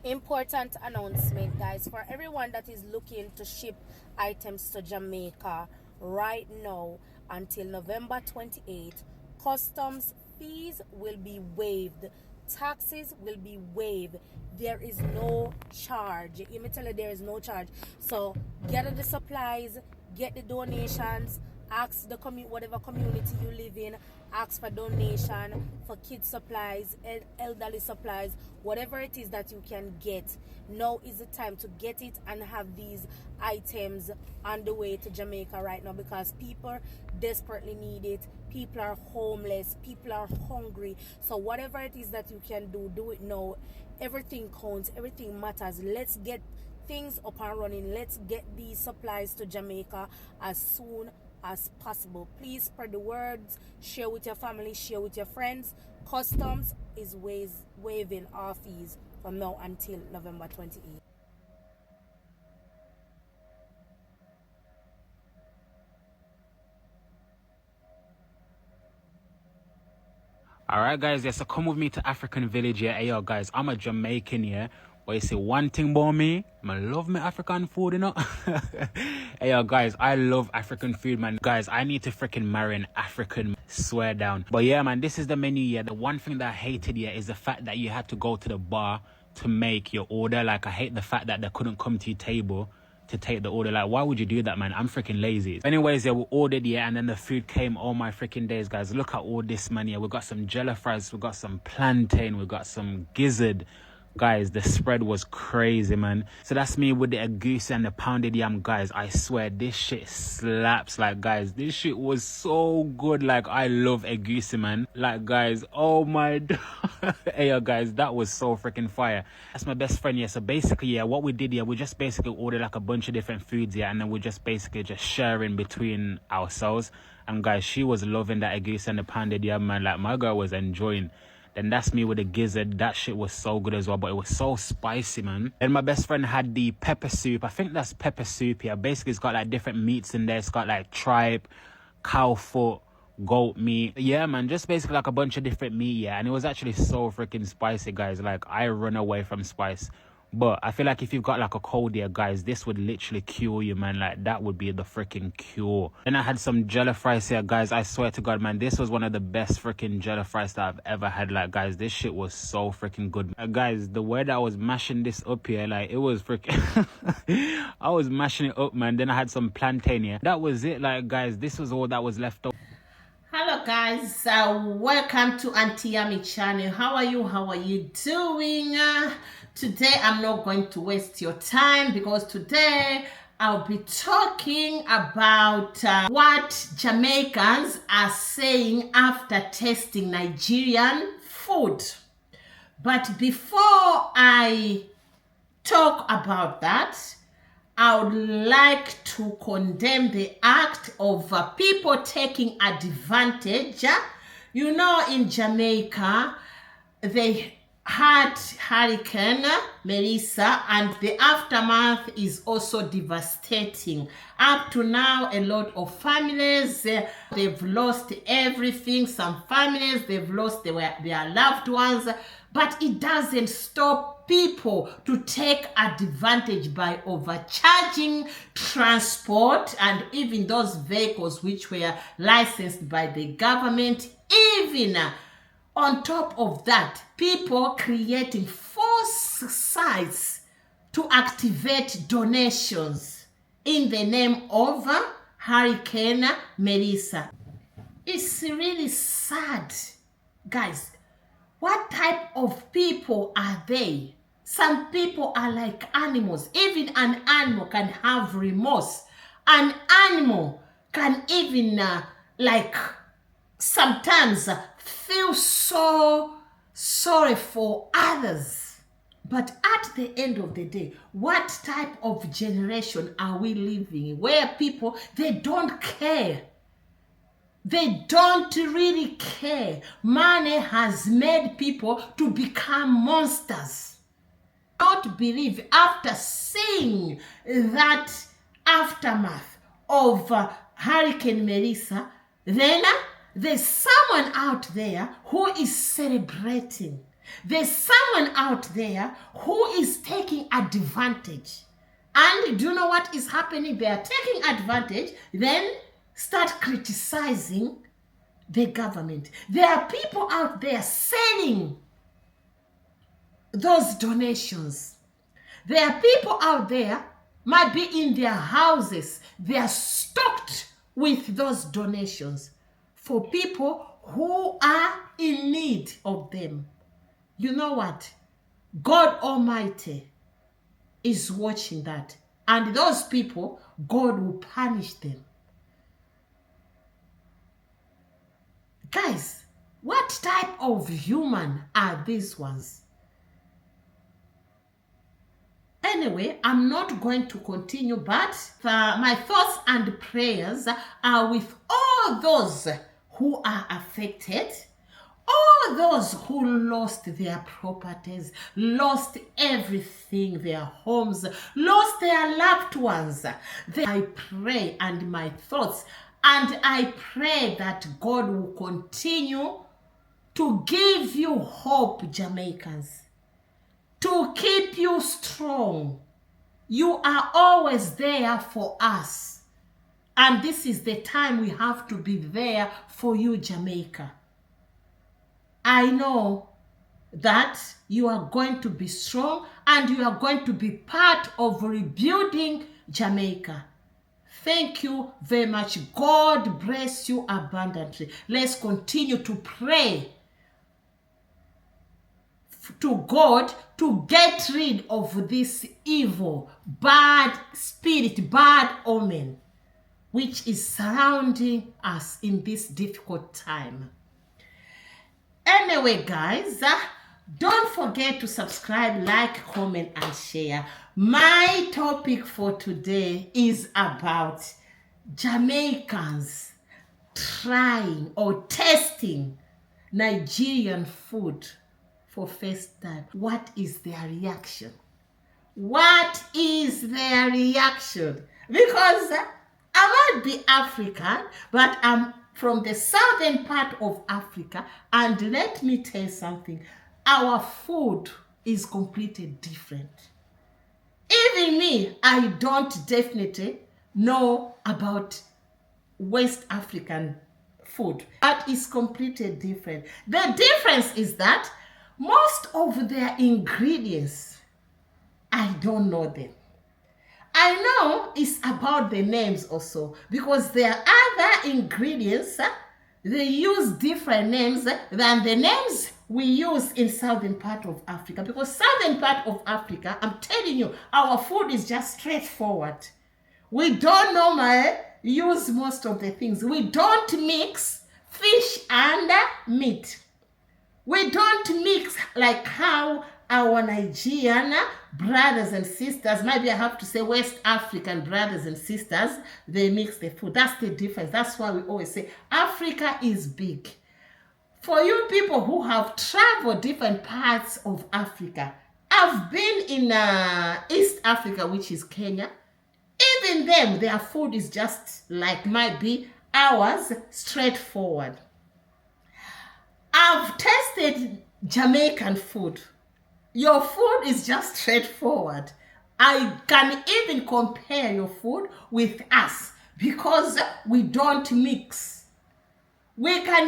Important announcement, guys, for everyone that is looking to ship items to Jamaica right now until November 28th. Customs fees will be waived, taxes will be waived. There is no charge. Let me tell you, there is no charge. So gather the supplies, get the donations, ask the whatever community you live in, ask for donation for kids supplies, elderly supplies, whatever it is that you can get. Now is the time to get it and have these items on the way to Jamaica right now, because people desperately need it. People are homeless, people are hungry. So whatever it is that you can do, do it now. Everything counts, everything matters. Let's get things up and running. Let's get these supplies to Jamaica as soon as possible. Please spread the words, share with your family, share with your friends. Customs is waiving our fees from now until November 28th. Alright guys, yeah, so come with me to African village, yeah. Hey yo guys, I'm a Jamaican, yeah. But you see one thing about me, I love my African food, you know. Hey yo guys, I love African food, man. Guys, I need to freaking marry an African, swear down. But yeah man, this is the menu, yeah. The one thing that I hated, yeah, is the fact that you had to go to the bar to make your order. Like, I hate the fact that they couldn't come to your table to take the order. Like, why would you do that, man? I'm freaking lazy. Anyways, yeah, we ordered, yeah, and then the food came. Oh my freaking days, guys, look at all this, man. Yeah, we got some jollof rice, we got some plantain, we got some gizzard. Guys, the spread was crazy, man. So that's me with the egusi and the pounded yam. Guys, I swear this shit slaps. Like, guys, this shit was so good. Like, I love egusi, man. Like, guys, oh my hey yo guys, that was so freaking fire. That's my best friend, yeah. So basically, yeah, what we did, yeah, we just basically ordered like a bunch of different foods, yeah, and then we just basically just sharing between ourselves. And guys, she was loving that egusi and the pounded yam, man. Like, my girl was enjoying. Then that's me with the gizzard. That shit was so good as well, but it was so spicy, man. Then my best friend had the pepper soup. I think that's pepper soup, yeah. Basically, it's got like different meats in there. It's got like tripe, cow foot, goat meat. Yeah, man, just basically like a bunch of different meat, yeah. And it was actually so freaking spicy, guys. Like, I run away from spice. But I feel like if you've got like a cold, yeah, guys, this would literally cure you, man. Like, that would be the freaking cure. Then I had some jollof rice here, guys. I swear to God, man, this was one of the best freaking jollof rice that I've ever had. Like, guys, this shit was so freaking good. Guys, the way that I was mashing this up here, like, it was freaking... I was mashing it up, man. Then I had some plantain here. That was it, like, guys. This was all that was left over. Hello guys, welcome to Auntie Yummy channel. How are you doing? Today I'm not going to waste your time, because today I'll be talking about what Jamaicans are saying after tasting Nigerian food. But before I talk about that, I would like to condemn the act of people taking advantage. You know, in Jamaica, they had Hurricane Melissa, and the aftermath is also devastating. Up to now, a lot of families, they've lost everything. Some families, they've lost their loved ones. But it doesn't stop people to take advantage by overcharging transport and even those vehicles which were licensed by the government. Even on top of that, people creating false sites to activate donations in the name of Hurricane Melissa. It's really sad, guys. What type of people are they? Some people are like animals. Even an animal can have remorse. An animal can even like sometimes feel so sorry for others. But at the end of the day, what type of generation are we living in, where people, they don't care? They don't really care. Money has made people to become monsters. Don't believe, after seeing that aftermath of Hurricane Melissa, then there's someone out there who is celebrating. There's someone out there who is taking advantage. And do you know what is happening? They are taking advantage, then start criticizing the government. There are people out there selling those donations. There are people out there, might be in their houses, they are stocked with those donations for people who are in need of them. You know what? God Almighty is watching that. And those people, God will punish them. Guys, what type of human are these ones? Anyway, I'm not going to continue, but my thoughts and prayers are with all those who are affected, all those who lost their properties, lost everything, their homes, lost their loved ones. I pray, and my thoughts, and I pray that God will continue to give you hope, Jamaicans, to keep you strong. You are always there for us. And this is the time we have to be there for you, Jamaica. I know that you are going to be strong and you are going to be part of rebuilding Jamaica. Thank you very much. God bless you abundantly. Let's continue to pray to God to get rid of this evil, bad spirit, bad omen, which is surrounding us in this difficult time. Anyway, guys, don't forget to subscribe, like, comment, and share. My topic for today is about Jamaicans trying or tasting Nigerian food for first time. What is their reaction? What is their reaction? Because I might be African, but I'm from the southern part of Africa, and let me tell you something, our food is completely different. Even me, I don't definitely know about West African food, but it's completely different. The difference is that most of their ingredients, I don't know them. I know it's about the names also, because there are other ingredients, they use different names than the names we use in southern part of Africa. Because southern part of Africa, I'm telling you, our food is just straightforward. We don't normally use most of the things. We don't mix fish and meat. We don't mix like how our Nigerian brothers and sisters, maybe I have to say West African brothers and sisters, they mix the food. That's the difference. That's why we always say Africa is big. For you people who have traveled different parts of Africa, I've been in East Africa, which is Kenya. Even them, their food is just like might be ours, straightforward. I've tasted Jamaican food. Your food is just straightforward. I can even compare your food with us because we don't mix. We can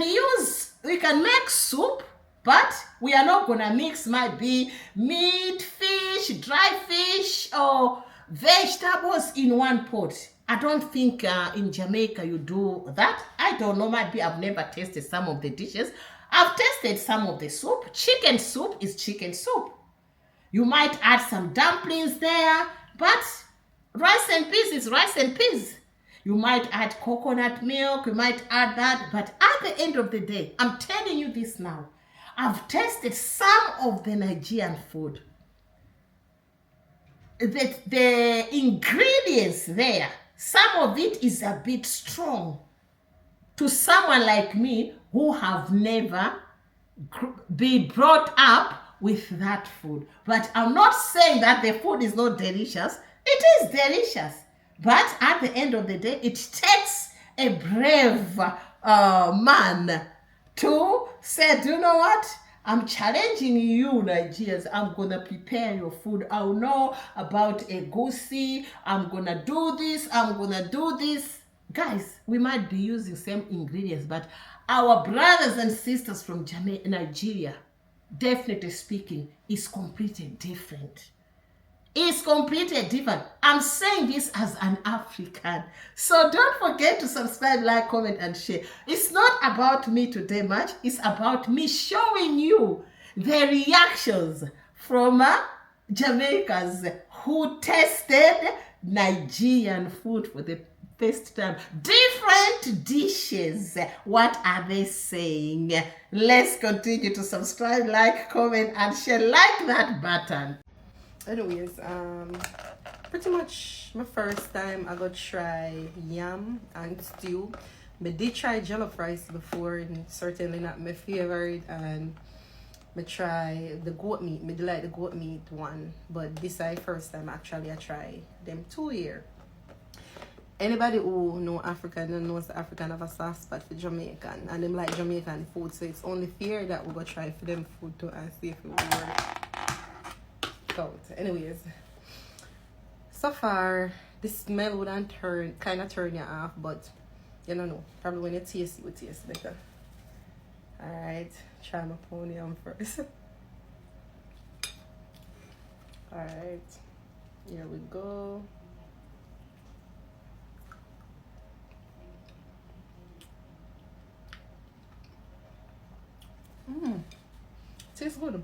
make soup, but we are not gonna mix might be meat, fish, dry fish, or vegetables in one pot. I don't think in Jamaica you do that. I don't know, might be I've never tasted some of the dishes. I've tasted some of the soup. Chicken soup is chicken soup. You might add some dumplings there, but rice and peas is rice and peas. You might add coconut milk, you might add that, but at the end of the day, I'm telling you this now, I've tasted some of the Nigerian food. The ingredients there, some of it is a bit strong to someone like me who have never been brought up with that food. But I'm not saying that the food is not delicious. It is delicious. But at the end of the day, it takes a brave man to say, do you know what? I'm challenging you, Nigerians. I'm gonna prepare your food. I'll know about egusi. I'm gonna do this. I'm gonna do this. Guys, we might be using same ingredients, but our brothers and sisters from Jamaica, Nigeria, definitely speaking, is completely different. It's completely different. I'm saying this as an African. So don't forget to subscribe, like, comment, and share. It's not about me today much. It's about me showing you the reactions from Jamaicans who tasted Nigerian food for the first time. Different dishes. What are they saying? Let's continue to subscribe, like, comment, and share. Like that button. Anyways, pretty much my first time I got try yam and stew. I did try jollof rice before, and certainly not my favorite. And I try the goat meat. I like the goat meat one, but this is first time actually I try them 2 years. Anybody who know African and knows the African have a soft spot for Jamaican, and them like Jamaican food, so it's only fair that we go try for them food too and see if it will work out. Anyways, so far the smell wouldn't kind of turn you off, but you don't know, probably when you taste it will taste better. All right, try my pony on first. All right, here we go. Tastes good.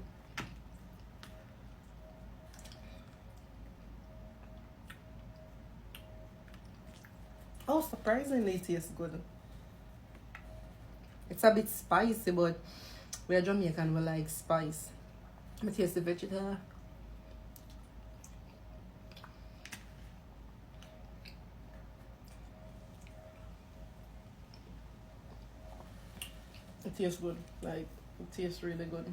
Oh, surprisingly, it tastes good. It's a bit spicy, but we are Jamaican, we like spice. I taste the vegetable. It tastes good. Like, it tastes really good.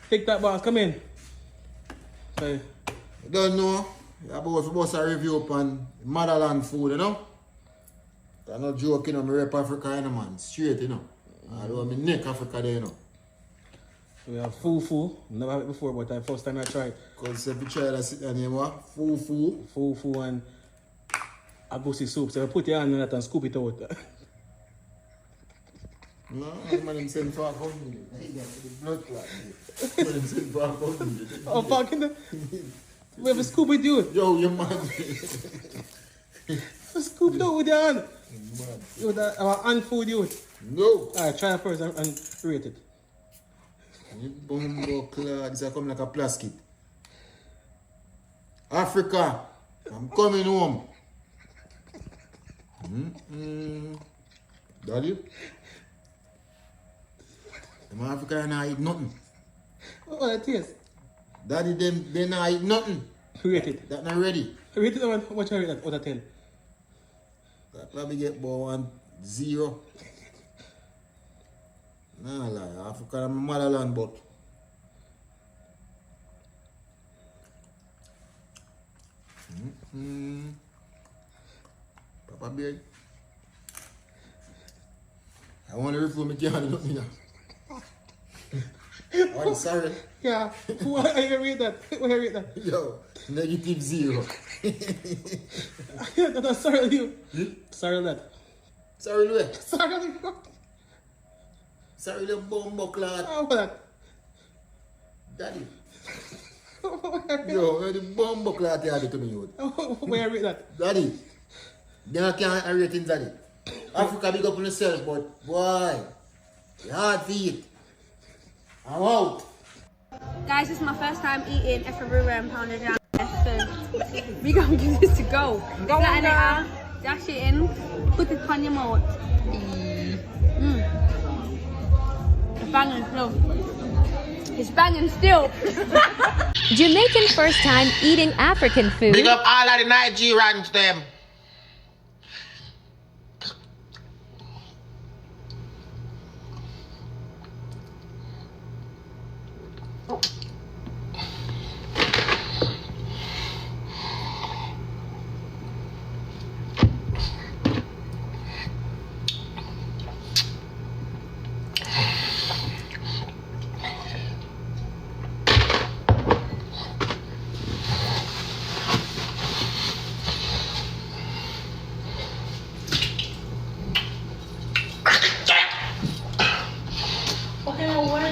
Take that boss, come in. Sorry. You don't know, you're supposed to review upon motherland food, you know? I'm not joking, I'm rep Africa, you know, man. Straight, you know. I do my neck Africa there, you know. We have fufu. Never had it before, but the first time I tried. Because if you try to sit down here, what? Fufu. Fufu and egusi soup. So I put your hand in that and scoop it out. No, man, I'm saying for a company. The blood clot. Man, I'm saying for a company. Oh, fuck, in the... We have a scoop with you. Yo, you mad. Scoop it out with your hand. Mad. You with our hand food, you. No. Alright, try it first and rate it. You bumbo clot. This is coming like a plastic. Africa, I'm coming home. Daddy? Them Africa not eat nothing. Oh, that taste. Daddy, they not eat nothing. Rate it. That not ready. Rate it, man. What you rate that out of 10? That probably get about 1-0. Nah, lie. Africa is my motherland, but Papa Beard, I want to refill my can. Nothing now. Oh, sorry. Yeah. Why you rate that? Why you rate that? Yo, -0. Yeah, that's sorry you. Sorry that. Sorry, Louis. Sorry you. Sorry, little bumbo clot. Oh, what that? Daddy. Yo, the bumbo clot you had to me, youth. Why you rate that? Daddy, they can't rate things, Daddy. Africa big up on yourself, but boy, you hard for it. I'm out. Guys, this is my first time eating Effervescent and pounded jam. So we gonna give this a go. Go on, girl. Dash it in. Put it on your mouth. It's banging still. It's banging still. Jamaican first time eating African food. Big up all of the Nigerians, them.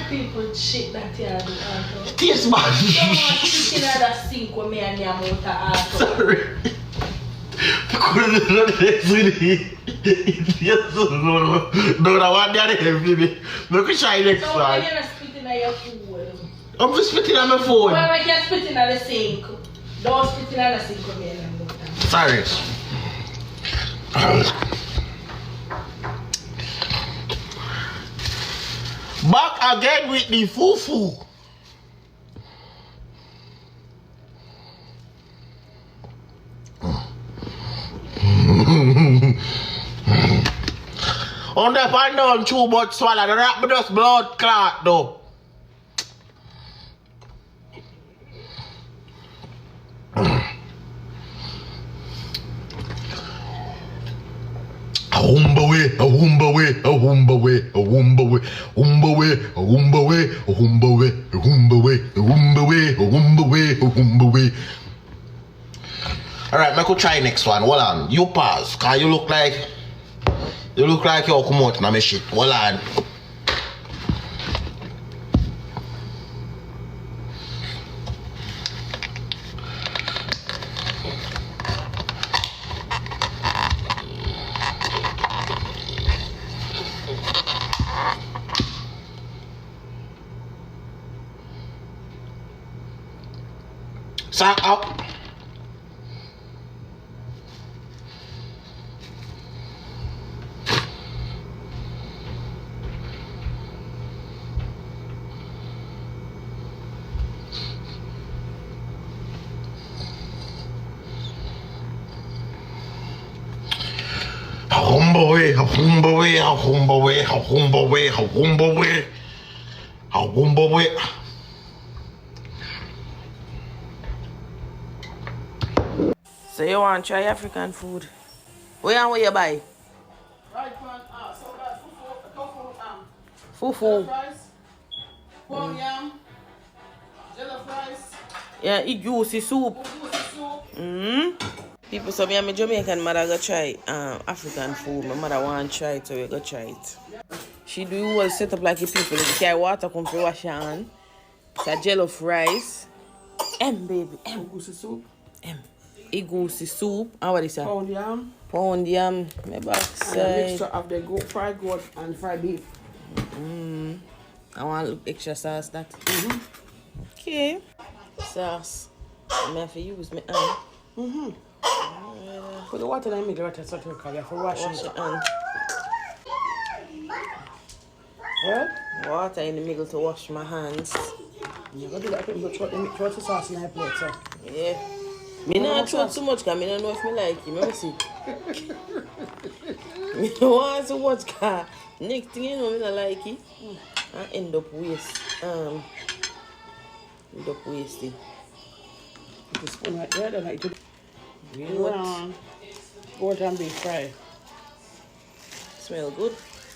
people shit that you do. Taste man. Don't want to sit in that sink with me and your mouth out. Sorry. No, I want that heavy. Look at try next So one. why you not spitting at your food? I'm just spitting on my phone. Why we can't spitting at the sink? Don't spitting at the sink with me and your mouth out. Sorry. Back again with the fufu. On the pan down too much swallow, the rap just blood clot though. A Humba way, a Humba way, a Humba way, a Humba way, Humba way, a Humba way, a Humba way, a Humba way, a Humba way, a Humba way, a Humba way. Alright, I could try next one. Hold on. You pause. Cause you look like you come out in my shit. Hold on. Sack up. A Humba way, a Humba way, a Humba way, a Humba way, a Humba way, a Humba way. So you want to try African food? Where you buy? Right man, so that's fufu, Fufu. rice, corn yam, jollof rice, Yeah, egusi soup. People say me and my Jamaican mother go try African food. My mother want to try it, so we go try it. She do always set up like the people. If you water come to wash your hand. It's a jollof rice. Baby. egusi soup, Egusi soup. And what is that? pound yam, Pound yam. My and a backside. mixture of the fried goat and fried beef. I want a little extra sauce that. Okay. Sauce. I have to use my hand. Put the water in the middle, that's what you call it, for washing Wash it. your hand. What? Water in the middle to wash my hands. You're going to do that, but throw the sauce in your plate, so. Yeah. Me not throw too much because I don't know if me like it. Let me see. Me don't want too much because next thing you know, me not like it. I end up wasting. The spoon right there, then I do What? goat and beef fry. Smell good.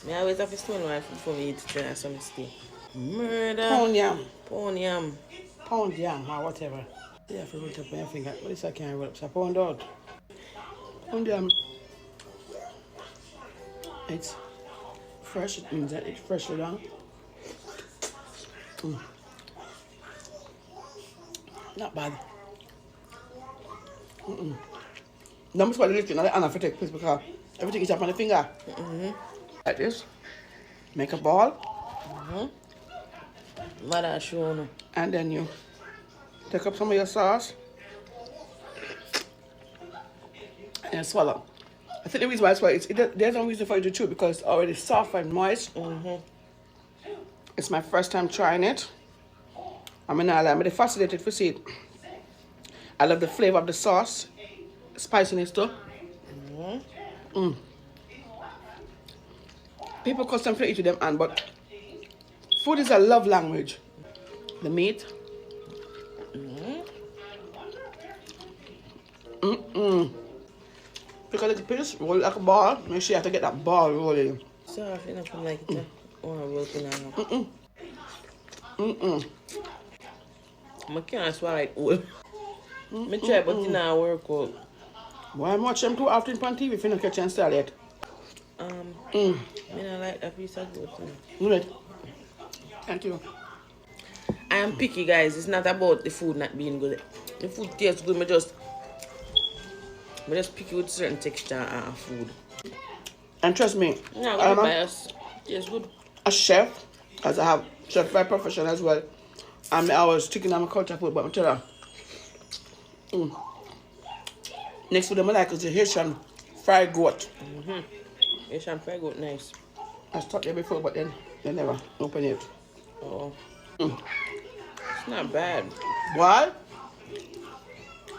Me always have to smell my food for me to try some steak. Murder. Pound yam. Pound yam. Pound yam or whatever. Yeah, if you roll it up my finger, but this I can't roll up, so pound out. Pound yam. It's fresh, it means that it's freshly done. Not bad. Now I'm just going to lift it, and I take place because everything is up on the finger. Like this. Make a ball. Mother show no. And then you take up some of your sauce and swallow. I think the reason why I swallow there's no reason for you to chew because it's already soft and moist. It's my first time trying it. I'm fascinated to see it. I love the flavor of the sauce, spiciness too. People constantly eat with them and but food is a love language. The meat. Because it's a piece, roll like a ball. Make sure you have to get that ball rolling. So I feel like I'm like it. Oh, I'm working on it. I can't swallow it all. I try, but it not work out. Why I'm watching them too often on TV if you don't catch and style yet? I don't like that piece of goat. Right. Thank you. I am picky, guys. It's not about the food not being good. The food tastes good, I just picky with certain texture and food. And trust me, I'm biased. Tastes good. A chef, as I have chef by profession as well. I was sticking on my culture food, but I tell you, next food I like is the Haitian fried goat. Haitian fried goat, nice. I stopped there before, but then they never open it. Oh. It's not bad. Why?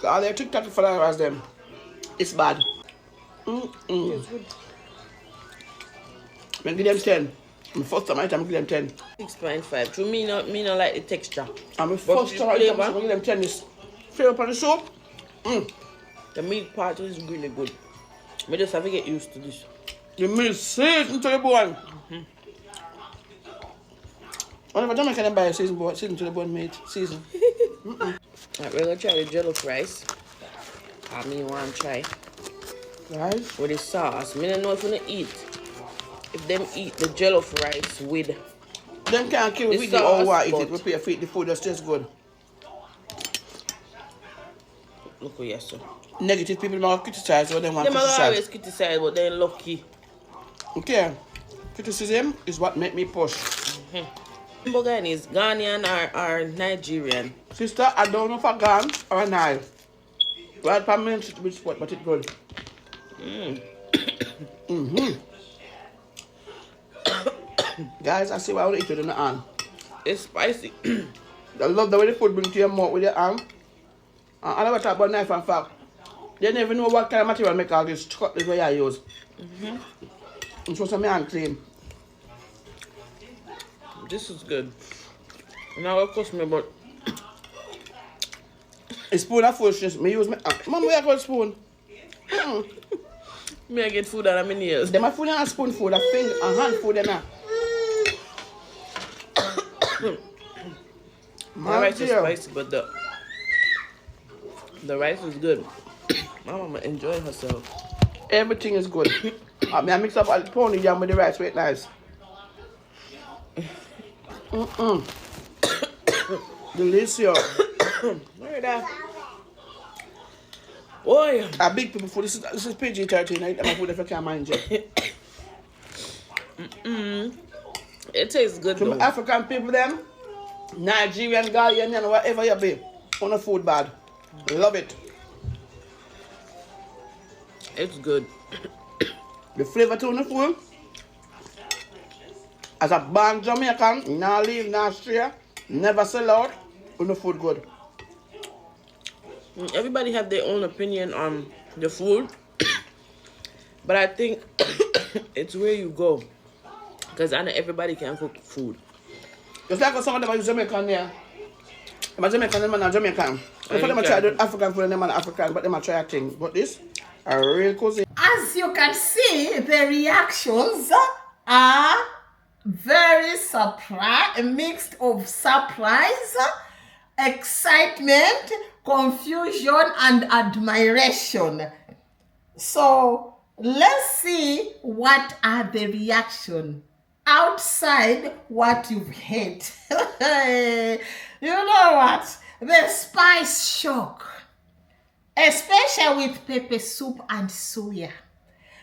All their TikTok followers them. It's bad. It's good. I give them 10. My first time I give them 10. 6.5. To me, not like the texture. And my first time I give them 10 is flavor on the soup. The meat part is really good. I just have to get used to this. The meat seasoned to the bone. Whenever Jamaican can buy a season to the bone meat, season. Alright, we're gonna try the jollof rice. I mean, want to try. Rice? With the sauce. I don't know if we eat. If them eat the jollof rice with them can't kill with the sauce, all eat it. We pay for it, the food just tastes good. Look who yes, sir. Negative people might criticize what they want to criticize. They always criticize, but they're lucky. Okay. Criticism is what make me push. Burger is Ghanaian or Nigerian? Sister, I don't know if I'm Ghan or a Nile. Right, permanent which spot, but it's good. Guys, I see why I want to eat it in the hand. It's spicy. I love the way the food brings to your mouth with your arm. I never talk about knife and fork. They never know what kind of material make all this cutlery where I use. It's supposed to be hand clean. This is good. Now it cost me about a spoon of foolishness. Me use my Mom, where I got spoon? Me I get food out of my nails. Them a food and a spoon food, a finger, a hand food and a. The rice is spicy, but the rice is good. My mama enjoying herself. Everything is good. I mix up a pony jam with the rice, wait nice. Delicious. Look at that. Boy. A big people food. This is PG-13. I eat my food if I can't mind it. It tastes good to though. African people them, Nigerian, Ghanaian, whatever you be, on the food bad. Love it. It's good. The flavor to the food. As a born Jamaican, now live in Australia, never sell out, on the food good. Everybody have their own opinion on the food, but I think it's where you go, because I know everybody can cook food. Just like some of them are Jamaican there. Them are Jamaican, them are not Jamaican. If them try the African food, them are African, but them are try a thing. But this, a real cuisine. As you can see, the reactions are very mixed of surprise, excitement, confusion, and admiration. So let's see what are the reactions outside what you've had. You know what? The spice shock, especially with pepper soup and suya.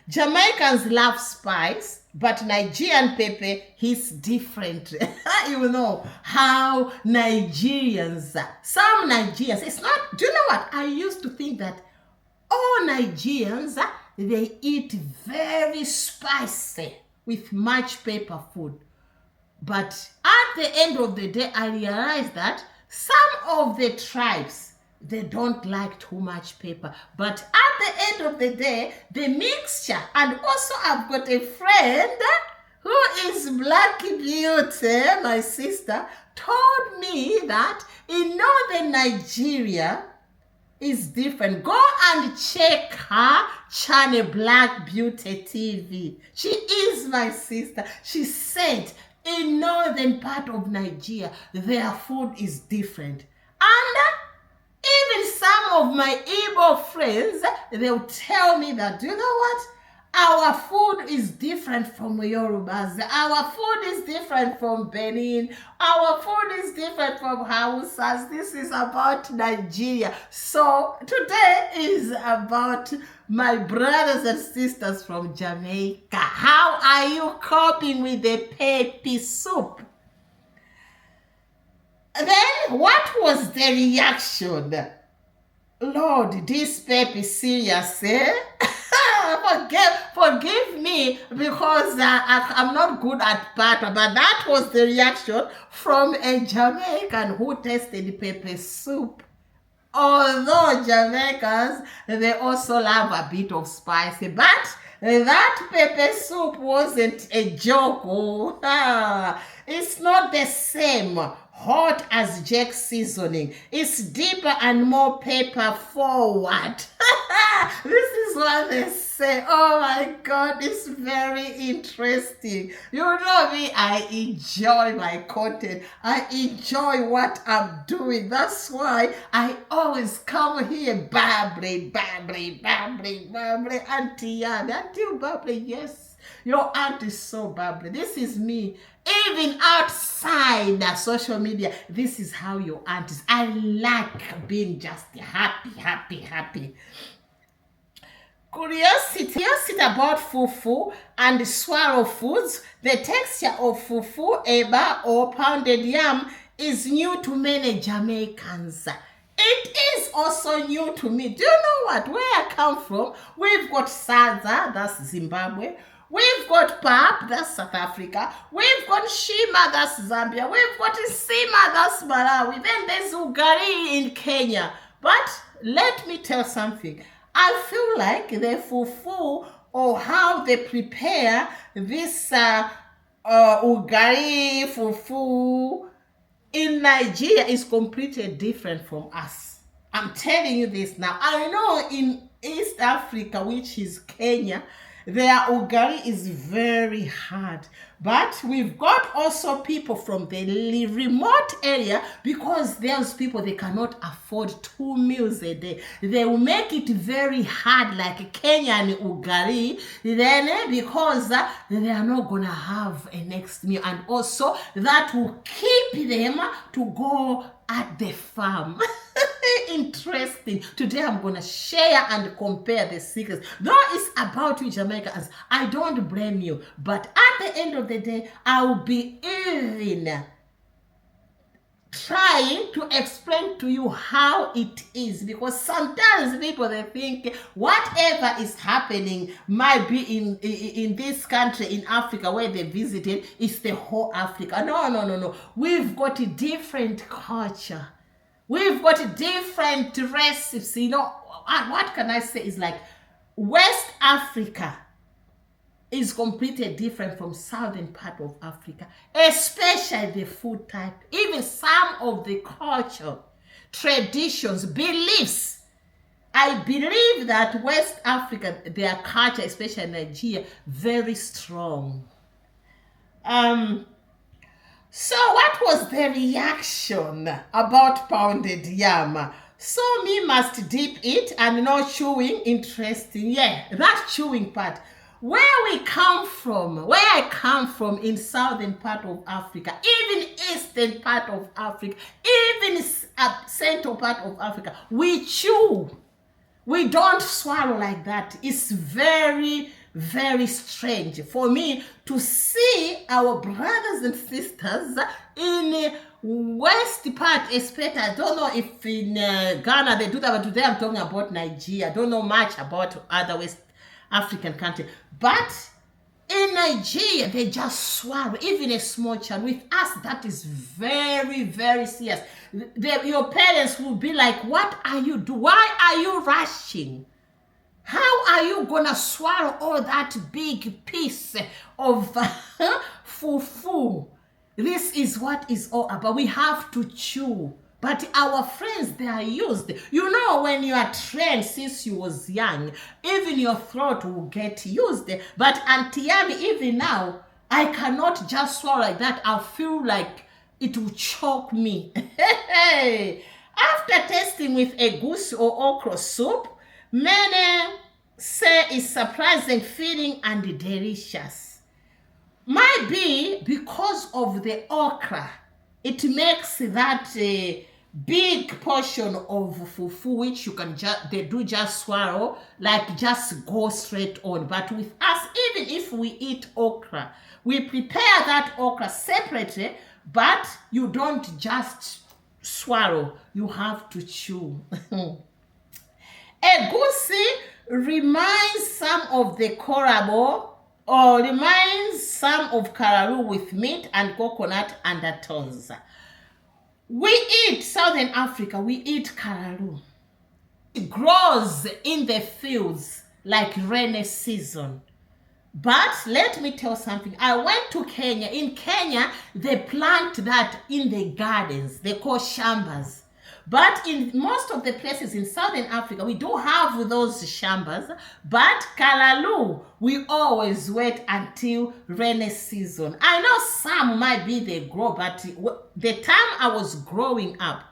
Jamaicans love spice, but Nigerian pepper is different. You know how Nigerians, some Nigerians, it's not, do you know what? I used to think that all Nigerians, they eat very spicy with much pepper food. But at the end of the day, I realized that some of the tribes, they don't like too much pepper. But at the end of the day, the mixture, and also I've got a friend who is Black Beauty, my sister, told me that in northern Nigeria is different. Go and check her channel, Black Beauty TV. She is my sister. She said in northern part of Nigeria, their food is different. And even some of my Igbo friends, they'll tell me that, do you know what? Our food is different from Yorubas. Our food is different from Benin. Our food is different from Hausas. This is about Nigeria. So today is about my brothers and sisters from Jamaica. How are you coping with the pepper soup? Then what was the reaction? Lord, this pepper serious, eh? Forgive me because I'm not good at butter, but that was the reaction from a Jamaican who tasted pepper soup. Although Jamaicans, they also love a bit of spicy, but that pepper soup wasn't a joke. Oh, it's not the same hot as Jack's seasoning. It's deeper and more pepper forward. This is what they say. Oh my God, it's very interesting. You know me, I enjoy my content. I enjoy what I'm doing. That's why I always come here babbling. Auntie Yami, Auntie babbling, yes. Your aunt is so bubbly. This is me. Even outside social media, this is how your aunt is. I like being just happy. Curiosity about fufu and swallow foods. The texture of fufu, eba, or pounded yam is new to many Jamaicans. It is also new to me. Do you know what? Where I come from, we've got Saza, that's Zimbabwe. We've got Pap, that's South Africa. We've got Shima, that's Zambia. We've got Sima, that's Malawi. Then there's Ugari in Kenya. But let me tell something. I feel like the fufu, or how they prepare this Ugari fufu in Nigeria, is completely different from us. I'm telling you this now. I know in East Africa, which is Kenya, their ugari is very hard. But we've got also people from the remote area, because those people, they cannot afford 2 meals a day. They will make it very hard, like Kenyan ugari, then because they are not going to have a next meal. And also that will keep them to go at the farm. Interesting. Today I'm gonna share and compare the secrets. Though it's about you Jamaicans, I don't blame you, but at the end of the day, I'll be even trying to explain to you how it is, because sometimes people, they think whatever is happening might be in this country, in Africa, where they visited, is the whole Africa. No. We've got a different culture. We've got different recipes. You know, what can I say is like West Africa is completely different from southern part of Africa, especially the food type, even some of the culture, traditions, beliefs. I believe that West Africa, their culture, especially Nigeria, very strong. So what was the reaction about pounded yam? So me must dip it and not chewing. Interesting. Yeah, that chewing part. Where I come from in southern part of Africa, even eastern part of Africa, even central part of Africa, we chew. We don't swallow like that. It's very, very strange for me to see our brothers and sisters in west part, especially. I don't know if in Ghana they do that, but today I'm talking about Nigeria. I don't know much about other West African countries, but in Nigeria they just swallow, even a small child. With us, that is very, very serious. Your parents will be like, what are you doing? Why are you rushing? How are you gonna swallow all that big piece of fufu? This is what is all about. We have to chew. But our friends, they are used. You know, when you are trained since you was young, even your throat will get used. But Auntie Yami, even now, I cannot just swallow like that. I feel like it will choke me. After tasting with egusi or okra soup, many say is surprising, filling, and delicious. Might be because of the okra. It makes that big portion of fufu, which you can they do just swallow, like just go straight on. But with us, even if we eat okra, we prepare that okra separately, but you don't just swallow, you have to chew. Egusi reminds some of the korabo, or reminds some of karalu with meat and coconut undertones. We eat, Southern Africa, we eat karalu. It grows in the fields like rainy season. But let me tell something. I went to Kenya. In Kenya, they plant that in the gardens. They call shambas. But in most of the places in Southern Africa, we do have those shambas. But kalalu, we always wait until rainy season. I know some might be they grow, but the time I was growing up,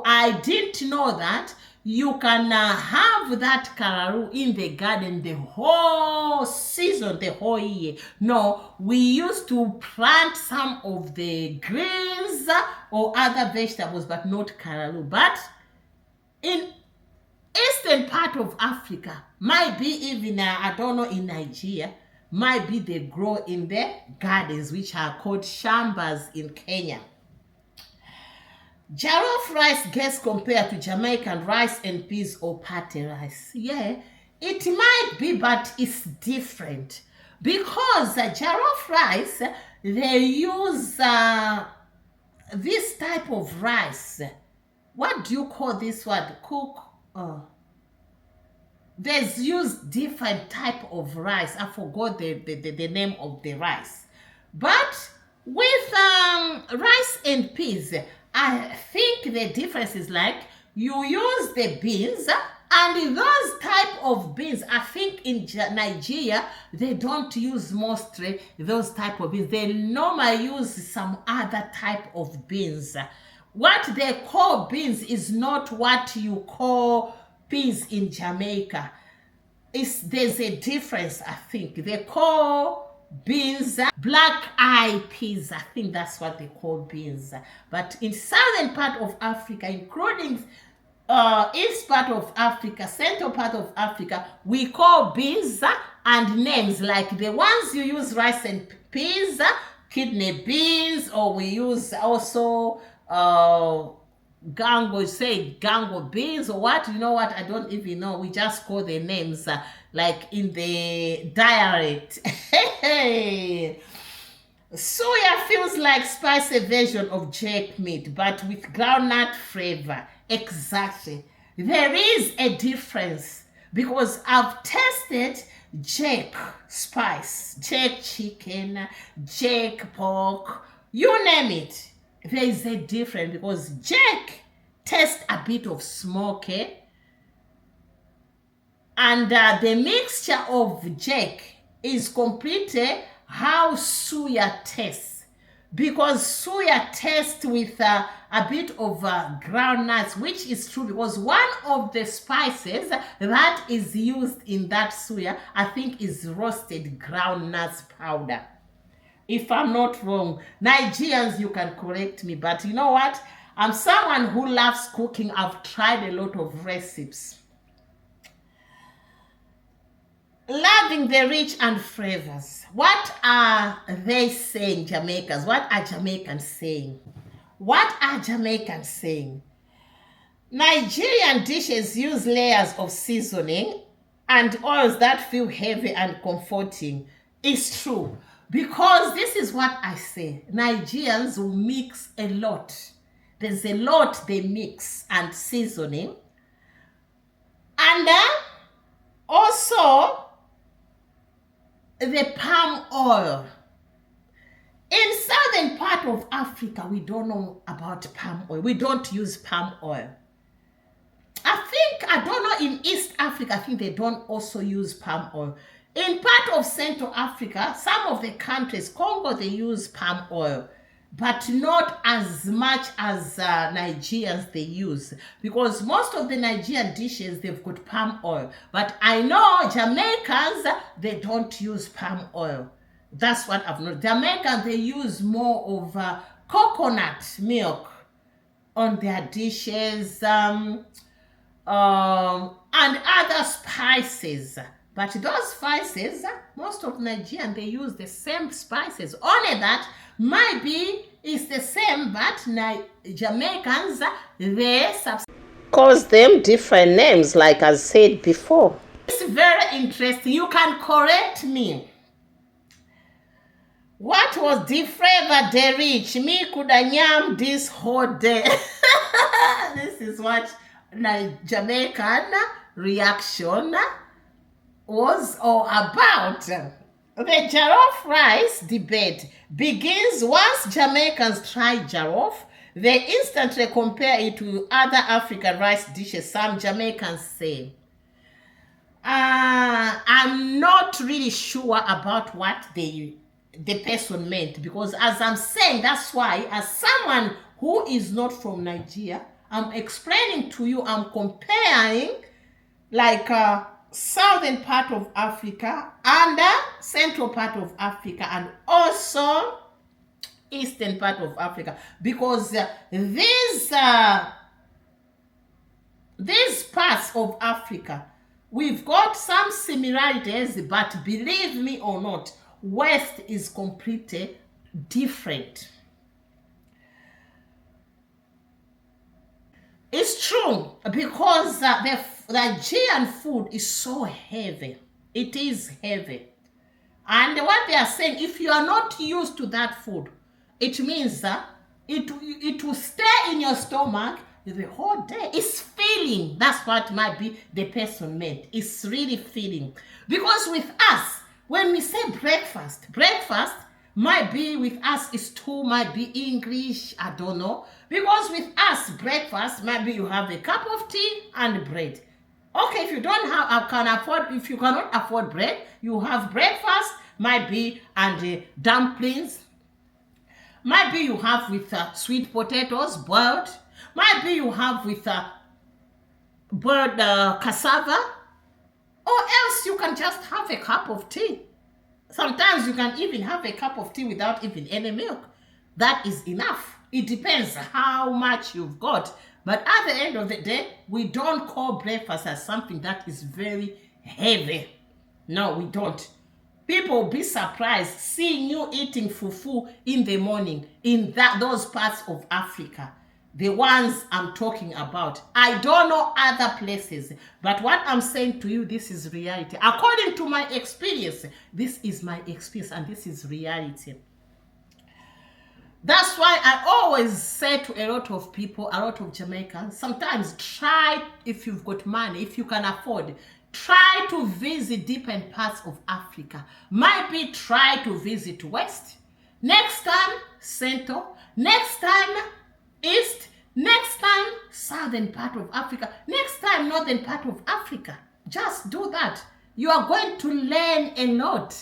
I didn't know that you can have that kararu in the garden the whole season, the whole year. No, we used to plant some of the greens or other vegetables, but not kararu. But in eastern part of Africa, might be even, I don't know, in Nigeria, might be they grow in the gardens, which are called shambas in Kenya. Jollof rice gets compared to Jamaican rice and peas or patty rice. Yeah, it might be, but it's different. Because jollof rice, they use this type of rice. What do you call this one? There's used different type of rice. I forgot the name of the rice. But with rice and peas, I think the difference is like you use the beans, and those type of beans, I think in Nigeria, they don't use mostly those type of beans. They normally use some other type of beans. What they call beans is not what you call peas in Jamaica. There's a difference, I think. They call beans black-eyed peas. I think that's what they call beans. But in southern part of Africa, including east part of Africa, central part of Africa, we call beans and names like the ones you use rice and peas, kidney beans, or we use also gango beans or what, you know what, I don't even know. We just call the names like in the dialect. Suya feels like spicy version of jerk meat, but with groundnut flavor. Exactly. There is a difference because I've tasted jerk spice, jerk chicken, jerk pork, you name it. There is a difference because jerk tastes a bit of smoky, and the mixture of jerk is completely how suya tastes, because suya tastes with a bit of ground nuts, which is true because one of the spices that is used in that suya, I think, is roasted ground nuts powder. If I'm not wrong, Nigerians, you can correct me, but you know what? I'm someone who loves cooking. I've tried a lot of recipes. Loving the rich and flavors. What are they saying, Jamaicans? What are Jamaicans saying? What are Jamaicans saying? Nigerian dishes use layers of seasoning and oils that feel heavy and comforting. It's true. Because this is what I say. Nigerians will mix a lot. There's a lot they mix and seasoning. And also the palm oil. In southern part of Africa, we don't know about palm oil. We don't use palm oil. I don't know, in East Africa, I think they don't also use palm oil. In part of Central Africa, some of the countries, Congo, they use palm oil. but not as much as Nigerians they use, because most of the Nigerian dishes they've got palm oil, but I know Jamaicans they don't use palm oil. That's what I've noticed. Jamaican they use more of coconut milk on their dishes, and other spices. But those spices, most of Nigerian they use the same spices. Only that maybe it's the same, but Jamaicans they calls them different names, like I said before. It's very interesting. You can correct me. What was the flavor they reach? Me could yam this whole day. This is what Jamaican reaction was all about. The jollof rice debate begins once Jamaicans try jollof. They instantly compare it to other African rice dishes, some Jamaicans say. I'm not really sure about what the person meant, because as I'm saying, that's why as someone who is not from Nigeria, I'm explaining to you, I'm comparing like southern part of Africa and central part of Africa and also eastern part of Africa, because these parts of Africa, we've got some similarities, but believe me or not, West is completely different. It's true, because the Nigerian food is so heavy. It is heavy. And what they are saying, if you are not used to that food, it means that it will stay in your stomach the whole day. It's filling. That's what might be the person meant. It's really filling. Because with us, when we say breakfast might be with us is too, might be English, I don't know. Because with us, breakfast might be you have a cup of tea and bread. Okay, if you don't have, if you cannot afford bread, you have breakfast, might be, and dumplings. Might be you have with sweet potatoes, boiled. Might be you have with boiled cassava. Or else you can just have a cup of tea. Sometimes you can even have a cup of tea without even any milk. That is enough. It depends how much you've got. But at the end of the day, we don't call breakfast as something that is very heavy. No, we don't. People will be surprised seeing you eating fufu in the morning in those parts of Africa. The ones I'm talking about. I don't know other places, but what I'm saying to you, this is reality. According to my experience, this is my experience and this is reality. That's why I always say to a lot of people, a lot of Jamaicans, sometimes try, if you've got money, if you can afford, try to visit different parts of Africa. Might be try to visit West. Next time, Central. Next time, East. Next time, southern part of Africa. Next time, northern part of Africa. Just do that. You are going to learn a lot.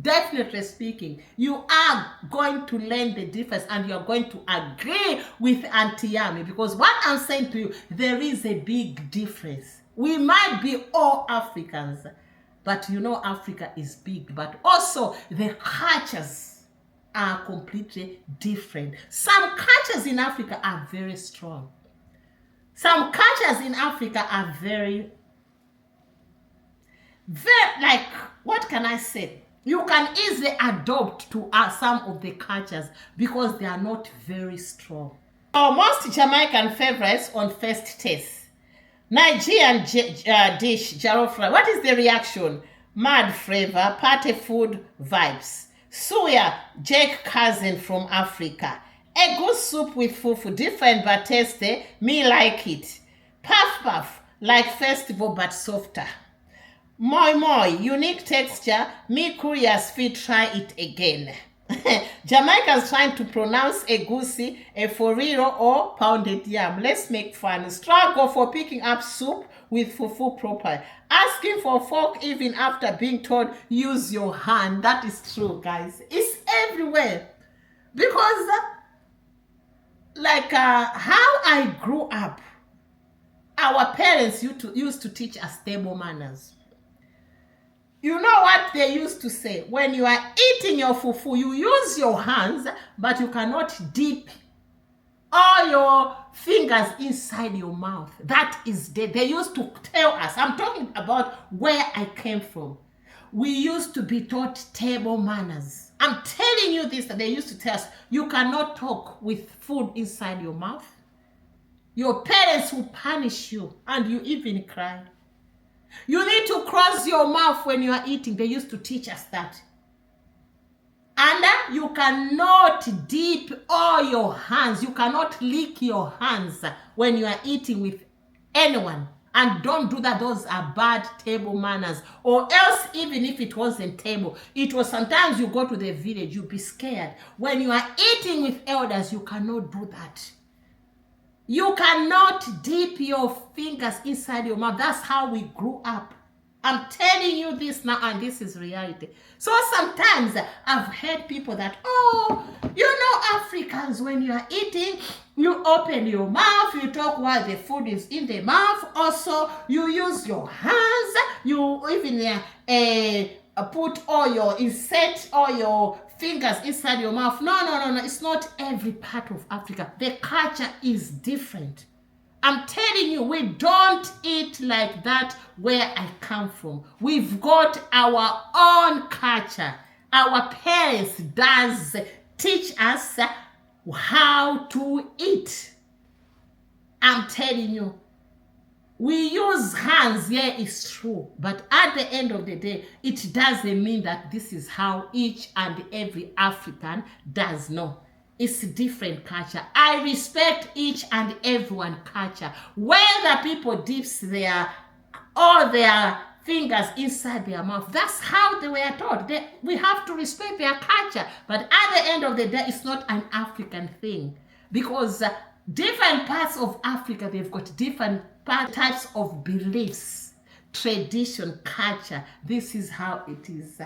Definitely speaking, you are going to learn the difference and you are going to agree with Auntie Yami, because what I'm saying to you, there is a big difference. We might be all Africans, but you know Africa is big, but also the cultures are completely different. Some cultures in Africa are very strong. Some cultures in Africa are very, like, what can I say? You can easily adopt to some of the cultures because they are not very strong. Our most Jamaican favorites on first taste. Nigerian dish, jollof rice. What is the reaction? Mad flavor, party food vibes. Suya, Jake cousin from Africa. Egusi soup with fufu, different but tasty. Me like it. Puff puff, like festival but softer. Moi moi, unique texture. Me curious fit try it again. Jamaicans trying to pronounce egusi, a foriro or pounded yam. Let's make fun. Struggle for picking up soup with fufu proper. Asking for fork even after being told use your hand. That is true, guys. It's everywhere. Because like how I grew up, our parents used to teach us table manners. You know what they used to say? When you are eating your fufu, you use your hands, but you cannot dip all your fingers inside your mouth. That is dead. They used to tell us. I'm talking about where I came from. We used to be taught table manners. I'm telling you this, that they used to tell us, you cannot talk with food inside your mouth. Your parents will punish you, and you even cry. You need to cross your mouth when you are eating. They used to teach us that. And you cannot dip all your hands. You cannot lick your hands when you are eating with anyone. And don't do that. Those are bad table manners. Or else, even if it wasn't table, it was sometimes you go to the village, you'll be scared. When you are eating with elders, you cannot do that. You cannot dip your fingers inside your mouth. That's how we grew up. I'm telling you this now, and this is reality. So sometimes I've heard people that, oh, you know, Africans, when you are eating, you open your mouth, you talk while the food is in the mouth. Also, you use your hands. You even put all your, insert all your fingers inside your mouth. No. It's not every part of Africa. The culture is different. I'm telling you, we don't eat like that where I come from. We've got our own culture. Our parents does teach us how to eat. I'm telling you, we use hands, yeah, it's true. But at the end of the day, it doesn't mean that this is how each and every African does. No. It's a different culture. I respect each and everyone culture. Whether people dips all their fingers inside their mouth, that's how they were taught. We have to respect their culture. But at the end of the day, it's not an African thing. Because different parts of Africa, they've got different types of beliefs, tradition, culture. This is how it is.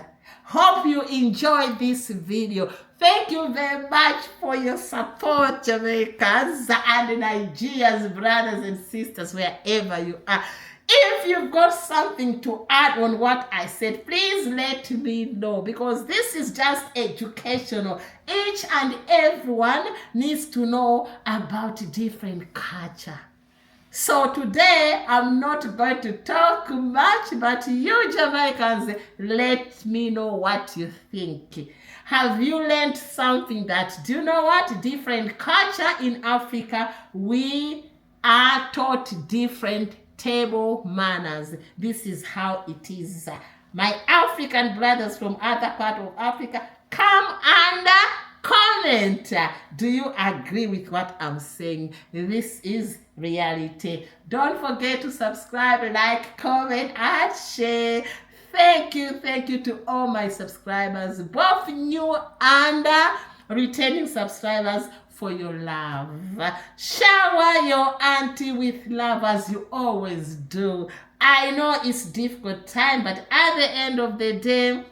Hope you enjoyed this video. Thank you very much for your support, Jamaicans and Nigerians, brothers and sisters, wherever you are. If you've got something to add on what I said, please let me know, because this is just educational. Each and everyone needs to know about different culture. So today, I'm not going to talk much, but you Jamaicans, let me know what you think. Have you learned something that, do you know what? Different culture in Africa, we are taught different table manners. This is how it is. My African brothers from other part of Africa, come and comment. Do you agree with what I'm saying? This is reality. Don't forget to subscribe, like, comment, and share. Thank you to all my subscribers, both new and returning subscribers, for your love. Shower your auntie with love as you always do. I know it's difficult time, but at the end of the day,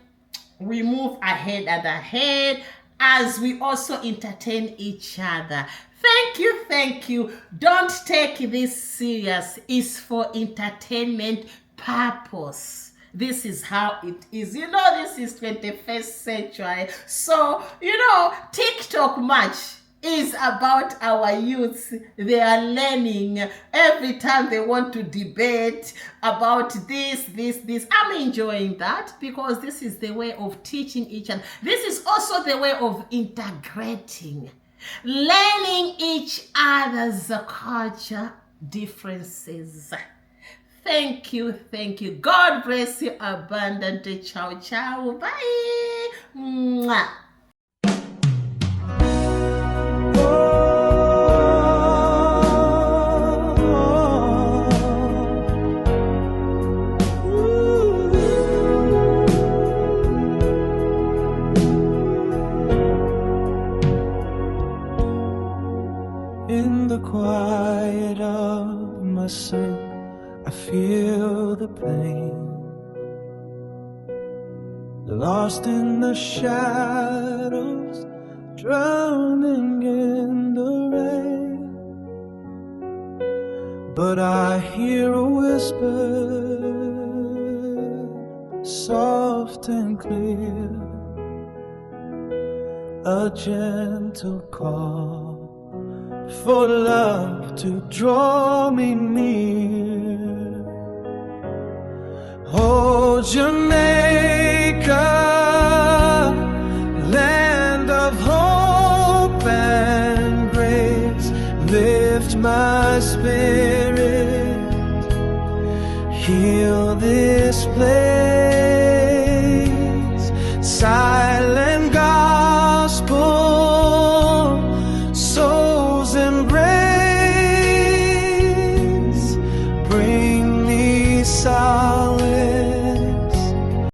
we move ahead and ahead as we also entertain each other. Thank you. Don't take this serious. It's for entertainment purpose. This is how it is. You know, this is 21st century. So, you know, TikTok much is about our youth. They are learning every time they want to debate about this. I'm enjoying that, because this is the way of teaching each other. This is also the way of integrating, learning each other's culture differences. Thank you. God bless you abundantly. Ciao, ciao. Bye. Mwah. In the quiet of my sin, I feel the pain. Lost in the shadows, drowning in the rain. but I hear a whisper, soft and clear, a gentle call for love to draw me near. Oh, Jamaica, land of hope and grace, lift my spirit, heal this place.